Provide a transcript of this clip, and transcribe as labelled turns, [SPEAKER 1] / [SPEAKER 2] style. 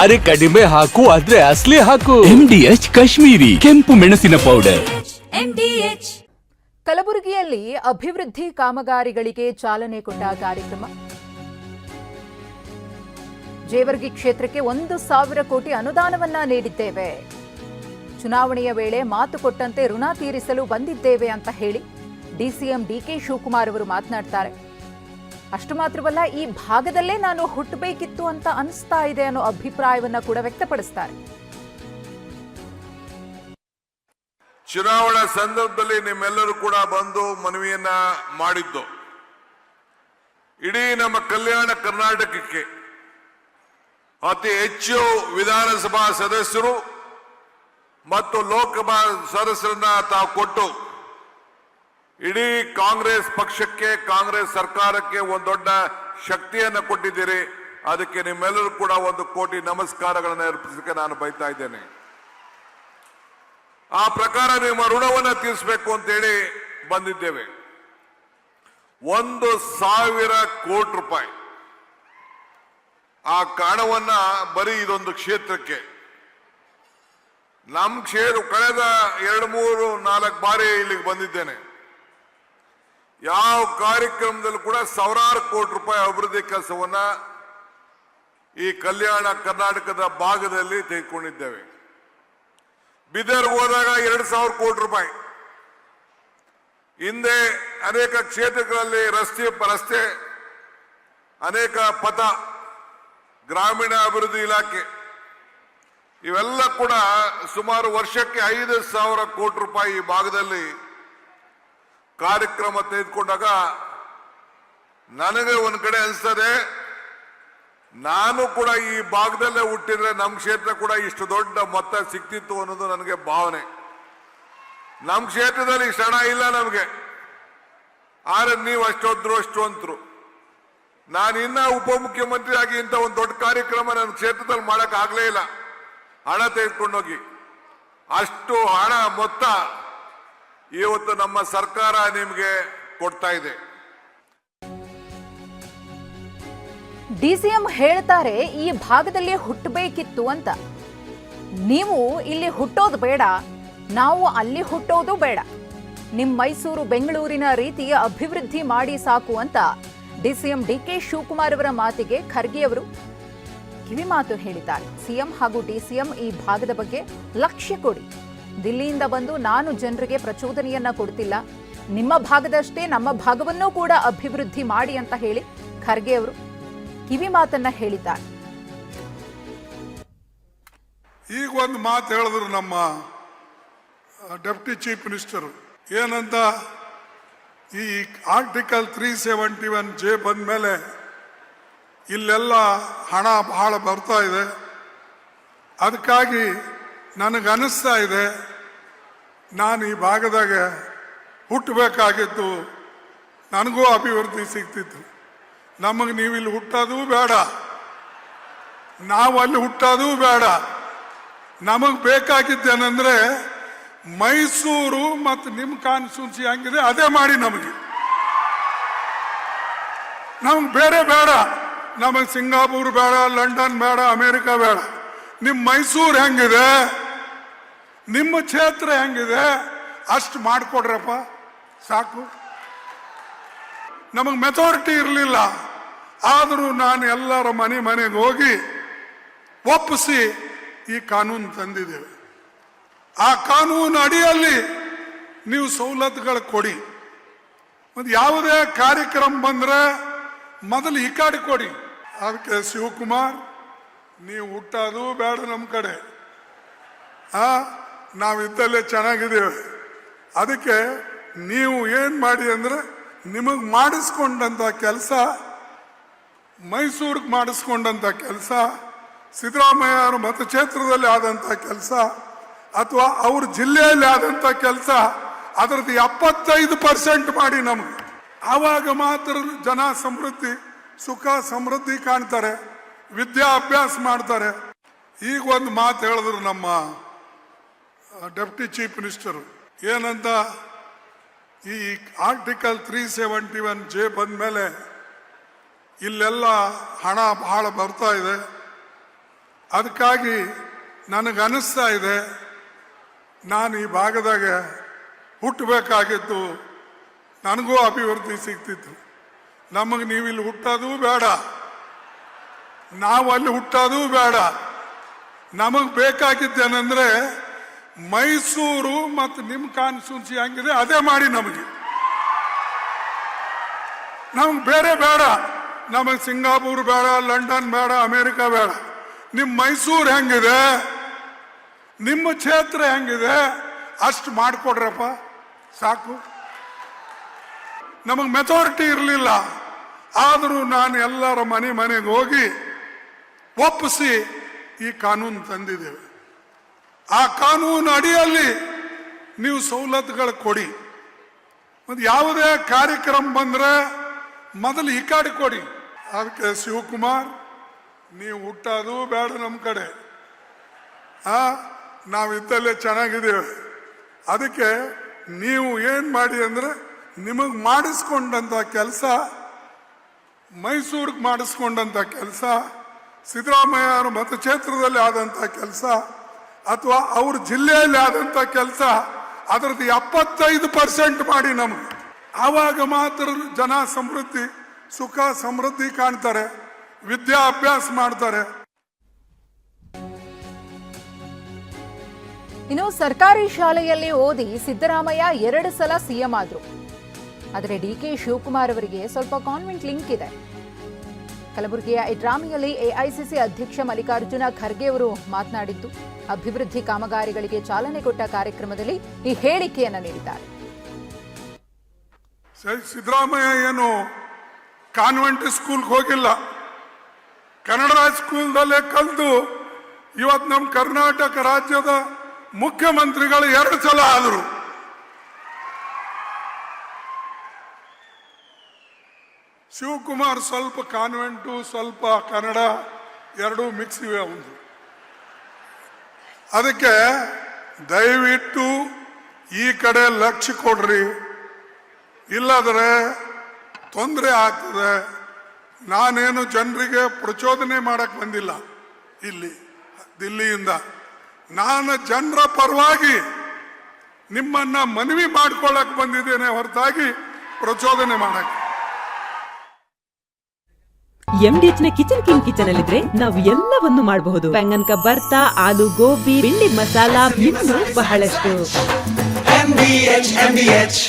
[SPEAKER 1] ಅರೆ ಕಡಿಮೆ ಹಾಕು ಆದ್ರೆ ಅಸ್ಲಿ ಹಾಕು.
[SPEAKER 2] MDH ಕಾಶ್ಮೀರಿ ಕೆಂಪು ಮೆಣಸಿನ ಪೌಡರ್.
[SPEAKER 3] ಕಲಬುರಗಿಯಲ್ಲಿ ಅಭಿವೃದ್ಧಿ ಕಾಮಗಾರಿಗಳಿಗೆ ಚಾಲನೆ ಕೊಟ್ಟ ಕಾರ್ಯಕ್ರಮ. ಜೇವರ್ಗಿ ಕ್ಷೇತ್ರಕ್ಕೆ 1,000 ಕೋಟಿ ಅನುದಾನವನ್ನ ನೀಡಿದ್ದೇವೆ. ಚುನಾವಣೆಯ ವೇಳೆ ಮಾತು ಕೊಟ್ಟಂತೆ ಋಣ ತೀರಿಸಲು ಬಂದಿದ್ದೇವೆ ಅಂತ ಹೇಳಿ ಡಿಸಿಎಂ ಡಿಕೆ ಶಿವಕುಮಾರ್ ಅವರು ಮಾತನಾಡ್ತಾರೆ. ಅಷ್ಟು ಮಾತ್ರವಲ್ಲ, ಈ ಭಾಗದಲ್ಲೇ ನಾನು ಹುಟ್ಟಬೇಕಿತ್ತು ಅಂತ ಅನಿಸ್ತಾ ಇದೆ ಅನ್ನೋ ಅಭಿಪ್ರಾಯವನ್ನ ಕೂಡ ವ್ಯಕ್ತಪಡಿಸ್ತಾರೆ.
[SPEAKER 4] ಚುನಾವಣಾ ಸಂದರ್ಭದಲ್ಲಿ ನಿಮ್ಮೆಲ್ಲರೂ ಕೂಡ ಬಂದು ಮನವಿಯನ್ನ ಮಾಡಿದ್ದು ಇಡೀ ನಮ್ಮ ಕಲ್ಯಾಣ ಕರ್ನಾಟಕಕ್ಕೆ ಅತಿ ಹೆಚ್ಚು ವಿಧಾನಸಭಾ ಸದಸ್ಯರು ಮತ್ತು ಲೋಕಸಭಾ ಸದಸ್ಯರನ್ನ ತಾವು ಕೊಟ್ಟು ಇಡೀ ಕಾಂಗ್ರೆಸ್ ಪಕ್ಷಕ್ಕೆ, ಕಾಂಗ್ರೆಸ್ ಸರ್ಕಾರಕ್ಕೆ ಒಂದು ದೊಡ್ಡ ಶಕ್ತಿಯನ್ನು ಕೊಟ್ಟಿದ್ದೀರಿ. ಅದಕ್ಕೆ ನಿಮ್ಮೆಲ್ಲರೂ ಕೂಡ 1 ಕೋಟಿ ನಮಸ್ಕಾರಗಳನ್ನು ಅರ್ಪಿಸಲಿಕ್ಕೆ ನಾನು ಬಯಸ್ತಾ ಇದ್ದೇನೆ. ಆ ಪ್ರಕಾರ ನಿಮ್ಮ ಋಣವನ್ನು ತೀರಿಸಬೇಕು ಅಂತೇಳಿ ಬಂದಿದ್ದೇವೆ. 1,000 ಕೋಟಿ ರೂಪಾಯಿ ಆ ಹಣವನ್ನ ಬರೀ ಇದೊಂದು ಕ್ಷೇತ್ರಕ್ಕೆ, ನಮ್ಮ ಕ್ಷೇತ್ರ ಕಳೆದ 2-3-4 ಬಾರಿ ಇಲ್ಲಿಗೆ ಬಂದಿದ್ದೇನೆ. ಯಾವ ಕಾರ್ಯಕ್ರಮದಲ್ಲೂ ಕೂಡ ಸಾವಿರಾರು ಕೋಟಿ ರೂಪಾಯಿ ಅಭಿವೃದ್ಧಿ ಕೆಲಸವನ್ನ ಈ ಕಲ್ಯಾಣ ಕರ್ನಾಟಕದ ಭಾಗದಲ್ಲಿ ತೆಗೆದುಕೊಂಡಿದ್ದೇವೆ. ಬೀದರ್ಗೆ ಹೋದಾಗ 2,000 ಕೋಟಿ ರೂಪಾಯಿ, ಹಿಂದೆ ಅನೇಕ ಕ್ಷೇತ್ರಗಳಲ್ಲಿ ರಸ್ತೆ, ಅನೇಕ ಪಥ, ಗ್ರಾಮೀಣ ಅಭಿವೃದ್ಧಿ ಇಲಾಖೆ ಇವೆಲ್ಲ ಕೂಡ ಸುಮಾರು ವರ್ಷಕ್ಕೆ 5,000 ಕೋಟಿ ರೂಪಾಯಿ ಈ ಭಾಗದಲ್ಲಿ ಕಾರ್ಯಕ್ರಮ ತೆಗೆದುಕೊಂಡಾಗ ನನಗೆ ಒಂದು ಕಡೆ ಅನಿಸ್ತದೆ, ನಾನು ಕೂಡ ಈ ಭಾಗದಲ್ಲೇ ಹುಟ್ಟಿದ್ರೆ ನಮ್ಮ ಕ್ಷೇತ್ರ ಕೂಡ ಇಷ್ಟು ದೊಡ್ಡ ಮೊತ್ತ ಸಿಕ್ತಿತ್ತು ಅನ್ನೋದು ನನಗೆ ಭಾವನೆ. ನಮ್ಮ ಕ್ಷೇತ್ರದಲ್ಲಿ ಇಷ್ಟು ಹಣ ಇಲ್ಲ ನಮಗೆ, ಆದ್ರೆ ನೀವು ಅಷ್ಟೊಂತರು. ನಾನು ಇನ್ನ ಉಪಮುಖ್ಯಮಂತ್ರಿ ಆಗಿ ಇಂಥ ಒಂದು ದೊಡ್ಡ ಕಾರ್ಯಕ್ರಮ ನನ್ನ ಕ್ಷೇತ್ರದಲ್ಲಿ ಮಾಡಕ್ ಆಗ್ಲೇ ಇಲ್ಲ. ಹಣ ತೆಗೆದುಕೊಂಡೋಗಿ ಅಷ್ಟು ಹಣ ಮೊತ್ತ ಇವತ್ತು ನಮ್ಮ ಸರ್ಕಾರ ನಿಮಗೆ ಕೊಡ್ತಾ ಇದೆ.
[SPEAKER 3] ಡಿಸಿಎಂ ಹೇಳ್ತಾರೆ ಈ ಭಾಗದಲ್ಲಿ ಹುಟ್ಟಬೇಕಿತ್ತು ಅಂತ. ನೀವು ಇಲ್ಲಿ ಹುಟ್ಟೋದು ಬೇಡ, ನಾವು ಅಲ್ಲಿ ಹುಟ್ಟೋದು ಬೇಡ. ನಿಮ್ ಮೈಸೂರು ಬೆಂಗಳೂರಿನ ರೀತಿಯ ಅಭಿವೃದ್ಧಿ ಮಾಡಿ ಸಾಕು ಅಂತ ಡಿಸಿಎಂ ಡಿಕೆ ಶಿವಕುಮಾರ್ ಅವರ ಮಾತಿಗೆ ಖರ್ಗೆ ಅವರು ಕಿವಿಮಾತು ಹೇಳಿದ್ದಾರೆ. ಸಿಎಂ ಹಾಗೂ ಡಿಸಿಎಂ ಈ ಭಾಗದ ಬಗ್ಗೆ ಲಕ್ಷ್ಯ ಕೊಡಿ. ದಿಲ್ಲಿಯಿಂದ ಬಂದು ನಾನು ಜನರಿಗೆ ಪ್ರಚೋದನೆಯನ್ನ ಕೊಡ್ತಿಲ್ಲ, ನಿಮ್ಮ ಭಾಗದಷ್ಟೇ ನಮ್ಮ ಭಾಗವನ್ನೂ ಕೂಡ ಅಭಿವೃದ್ಧಿ ಮಾಡಿ ಅಂತ ಹೇಳಿ ಖರ್ಗೆ ಅವರು ಕಿವಿ ಮಾತನ್ನ ಹೇಳಿದ್ದಾರೆ.
[SPEAKER 5] ಈಗ ಒಂದು ಮಾತು ಹೇಳಿದ್ರು ನಮ್ಮ ಡೆಪ್ಟಿ ಚೀಫ್ ಮಿನಿಸ್ಟರ್, ಏನಂತ, ಈ ಆರ್ಟಿಕಲ್ 371J ಬಂದ ಮೇಲೆ ಇಲ್ಲೆಲ್ಲ ಹಣ ಬಹಳ ಬರ್ತಾ ಇದೆ, ಅದಕ್ಕಾಗಿ ನನಗನ್ನಿಸ್ತಾ ಇದೆ ನಾನು ಈ ಭಾಗದಾಗ ಹುಟ್ಟಬೇಕಾಗಿತ್ತು, ನನಗೂ ಅಭಿವೃದ್ಧಿ ಸಿಗ್ತಿತ್ತು. ನಮಗೆ ನೀವು ಇಲ್ಲಿ ಹುಟ್ಟೋದು ಬೇಡ, ನಾವು ಅಲ್ಲಿ ಹುಟ್ಟೋದು ಬೇಡ. ನಮಗೆ ಬೇಕಾಗಿದ್ದೇನೆಂದ್ರೆ ಮೈಸೂರು ಮತ್ತು ನಿಮ್ಮ ಕಾನ್ಸ್ಟಿಟ್ಯೂನ್ಸಿ ಹಂಗಿದೆ ಅದೇ ಮಾಡಿ. ನಮಗೆ ಬೇರೆ ಬೇಡ, ನಮಗೆ ಸಿಂಗಾಪುರ್ ಬೇಡ, ಲಂಡನ್ ಬೇಡ, ಅಮೇರಿಕಾ ಬೇಡ. ನಿಮ್ಮ ಮೈಸೂರು ಹೆಂಗಿದೆ, ನಿಮ್ಮ ಕ್ಷೇತ್ರ ಹೆಂಗಿದೆ ಅಷ್ಟು ಮಾಡಿಕೊಡ್ರಪ್ಪ ಸಾಕು. ನಮಗೆ ಮೆಚಾರಿಟಿ ಇರಲಿಲ್ಲ, ಆದರೂ ನಾನು ಎಲ್ಲರ ಮನೆಗೆ ಹೋಗಿ ಒಪ್ಪಿಸಿ ಈ ಕಾನೂನು ತಂದಿದ್ದೇವೆ. ಆ ಕಾನೂನು ಅಡಿಯಲ್ಲಿ ನೀವು ಸವಲತ್ತುಗಳು ಕೊಡಿ. ಮತ್ತು ಯಾವುದೇ ಕಾರ್ಯಕ್ರಮ ಬಂದರೆ ಮೊದಲು ಈ ಕಡೆ ಕೊಡಿ. ಅದಕ್ಕೆ ಶಿವಕುಮಾರ್, ನೀವು ಹುಟ್ಟೋದು ಬೇಡ ನಮ್ಮ ಕಡೆ, ನಾವಿದ್ದಲ್ಲೇ ಚೆನ್ನಾಗಿದ್ದೇವೆ. ಅದಕ್ಕೆ ನೀವು ಏನು ಮಾಡಿ ಅಂದರೆ ನಿಮಗೆ ಮಾಡಿಸ್ಕೊಂಡಂಥ ಕೆಲಸ, ಮೈಸೂರಿಗೆ ಮಾಡಿಸ್ಕೊಂಡಂಥ ಕೆಲಸ, ಸಿದ್ದರಾಮಯ್ಯ ಅವರ ಮತಕ್ಷೇತ್ರದಲ್ಲಿ ಆದಂಥ ಕೆಲಸ ಅಥವಾ ಅವ್ರ ಜಿಲ್ಲೆಯಲ್ಲಿ ಆದಂಥ ಕೆಲಸ, ಅದರದ್ದು 75% ಮಾಡಿ ನಮಗೆ. ಆವಾಗ ಮಾತ್ರ ಜನ ಸಮೃದ್ಧಿ, ಸುಖ ಸಮೃದ್ಧಿ ಕಾಣ್ತಾರೆ, ವಿದ್ಯಾಭ್ಯಾಸ ಮಾಡ್ತಾರೆ. ಈಗ ಒಂದು ಮಾತು ಹೇಳಿದ್ರು ನಮ್ಮ ಡೆಪ್ಟಿ ಚೀಫ್ ಮಿನಿಸ್ಟರ್, ಏನಂತ, ಈ ಆರ್ಟಿಕಲ್ 371J ಬಂದ ಮೇಲೆ ಇಲ್ಲೆಲ್ಲ ಹಣ ಬಹಳ ಬರ್ತಾ ಇದೆ, ಅದಕ್ಕಾಗಿ ನನಗನ್ನಿಸ್ತಾ ಇದೆ, ನಾನು ಈ ಭಾಗದಾಗ ಹುಟ್ಟಬೇಕಾಗಿತ್ತು, ನನಗೂ ಅಭಿವೃದ್ಧಿ ಸಿಗ್ತಿತ್ತು. ನಮಗೆ ನೀವಿಲ್ಲಿ ಹುಟ್ಟೋದು ಬೇಡ, ನಾವು ಅಲ್ಲಿ ಹುಟ್ಟೋದು ಬೇಡ. ನಮಗೆ ಬೇಕಾಗಿದ್ದೇನೆಂದ್ರೆ ಮೈಸೂರು ಮತ್ತು ನಿಮ್ಮ ಕಾನ್ಸ್ಟಿಟ್ಯೂನ್ಸಿ ಹೆಂಗಿದೆ ಅದೇ ಮಾಡಿ. ನಮಗೆ ಬೇರೆ ಬೇಡ. ನಮಗೆ ಸಿಂಗಾಪುರ್ ಬೇಡ, ಲಂಡನ್ ಬೇಡ, ಅಮೇರಿಕಾ ಬೇಡ. ನಿಮ್ಮ ಮೈಸೂರು ಹೆಂಗಿದೆ, ನಿಮ್ಮ ಕ್ಷೇತ್ರ ಹೆಂಗಿದೆ ಅಷ್ಟು ಮಾಡಿಕೊಡ್ರಪ್ಪ ಸಾಕು. ನಮಗೆ ಮೆಚಾರಿಟಿ ಇರಲಿಲ್ಲ, ಆದರೂ ನಾನು ಎಲ್ಲರ ಮನೆಗೆ ಹೋಗಿ ಒಪ್ಪಿಸಿ ಈ ಕಾನೂನು ತಂದಿದ್ದೇವೆ. ಆ ಕಾನೂನು ಅಡಿಯಲ್ಲಿ ನೀವು ಸವಲತ್ತುಗಳು ಕೊಡಿ. ಮತ್ತು ಯಾವುದೇ ಕಾರ್ಯಕ್ರಮ ಬಂದರೆ ಮೊದಲು ಈ ಕಾಡಿ ಕೊಡಿ. ಅದಕ್ಕೆ ಶಿವಕುಮಾರ್, ನೀವು ಹುಟ್ಟೋದು ಬೇಡ ನಮ್ಮ ಕಡೆ, ನಾವಿದ್ದಲ್ಲೇ ಚೆನ್ನಾಗಿದ್ದೇವೆ. ಅದಕ್ಕೆ ನೀವು ಏನು ಮಾಡಿ ಅಂದರೆ ನಿಮಗೆ ಮಾಡಿಸ್ಕೊಂಡಂಥ ಕೆಲಸ, ಮೈಸೂರಿಗೆ ಮಾಡಿಸ್ಕೊಂಡಂಥ ಕೆಲಸ, ಸಿದ್ದರಾಮಯ್ಯರ ಮತಕ್ಷೇತ್ರದಲ್ಲಿ ಆದಂಥ ಕೆಲಸ ಅಥವಾ ಅವ್ರ ಜಿಲ್ಲೆಯಲ್ಲಿ ಆದಂಥ ಕೆಲಸ ಅದರದ್ದು 75% ಮಾಡಿ ನಮಗೆ. ಆವಾಗ ಮಾತ್ರ ಜನ ಸಮೃದ್ಧಿ, ಸುಖ ಸಮೃದ್ಧಿ ಕಾಣ್ತಾರೆ, ವಿದ್ಯಾಭ್ಯಾಸ ಮಾಡ್ತಾರೆ.
[SPEAKER 3] ಇನ್ನು ಸರ್ಕಾರಿ ಶಾಲೆಯಲ್ಲಿ ಓದಿ ಸಿದ್ದರಾಮಯ್ಯ 2 ಸಲ ಸಿಎಂ ಆದ್ರು. ಆದರೆ DK ಶಿವಕುಮಾರ್ ಅವರಿಗೆ ಸ್ವಲ್ಪ ಕಾನ್ವೆಂಟ್ ಲಿಂಕ್ ಇದೆ. ಕಲಬುರಗಿಯ ಇಡ್ರಾಮಿಯಲ್ಲಿ AICC ಅಧ್ಯಕ್ಷ ಮಲ್ಲಿಕಾರ್ಜುನ ಖರ್ಗೆ ಅವರು ಮಾತನಾಡಿದ್ದು, ಅಭಿವೃದ್ಧಿ ಕಾಮಗಾರಿಗಳಿಗೆ ಚಾಲನೆ ಕೊಟ್ಟ ಕಾರ್ಯಕ್ರಮದಲ್ಲಿ ಈ ಹೇಳಿಕೆಯನ್ನು ನೀಡಿದ್ದಾರೆ.
[SPEAKER 5] ಸಿದ್ದರಾಮಯ್ಯ ಏನು ಕಾನ್ವೆಂಟ್ ಸ್ಕೂಲ್ಗೆ ಹೋಗಿಲ್ಲ, ಕನ್ನಡ ಸ್ಕೂಲ್ದಲ್ಲೇ ಕಲಿತು ಇವತ್ತು ನಮ್ಮ ಕರ್ನಾಟಕ ರಾಜ್ಯದ ಮುಖ್ಯಮಂತ್ರಿಗಳು 2 ಸಲ ಆದರು. ಶಿವಕುಮಾರ್ ಸ್ವಲ್ಪ ಕಾನ್ವೆಂಟು ಸ್ವಲ್ಪ ಕನ್ನಡ ಎರಡೂ ಮಿಕ್ಸ್ ಇವೆ ಒಂದು. ಅದಕ್ಕೆ ದಯವಿಟ್ಟು ಈ ಕಡೆ ಲಕ್ಷ್ಯ ಕೊಡ್ರಿ, ಇಲ್ಲದ್ರೆ ತೊಂದರೆ ಆಗ್ತದೆ. ನಾನೇನು ಜನರಿಗೆ ಪ್ರಚೋದನೆ ಮಾಡಕ್ ಬಂದಿಲ್ಲ ಇಲ್ಲಿ ದಿಲ್ಲಿಯಿಂದ. ನಾನು ಜನರ ಪರವಾಗಿ ನಿಮ್ಮನ್ನ ಮನವಿ ಮಾಡ್ಕೊಳ್ಳಕ್ ಬಂದಿದ್ದೇನೆ ಹೊರತಾಗಿ ಪ್ರಚೋದನೆ ಮಾಡಕ್ಕೆ.
[SPEAKER 6] MDH ನ ಕಿಚನ್ ಕಿಂಗ್ ಕಿಚನ್ ಅಲ್ಲಿದ್ರೆ ನಾವು ಎಲ್ಲವನ್ನು ಮಾಡಬಹುದು. ಬೆಂಗನ್ ಕ ಬರ್ತಾ, ಆಲೂ ಗೋಬಿ, ಬಿಂಡಿ ಮಸಾಲಾ, ಇನ್ನೂ ಬಹಳಷ್ಟು. MDH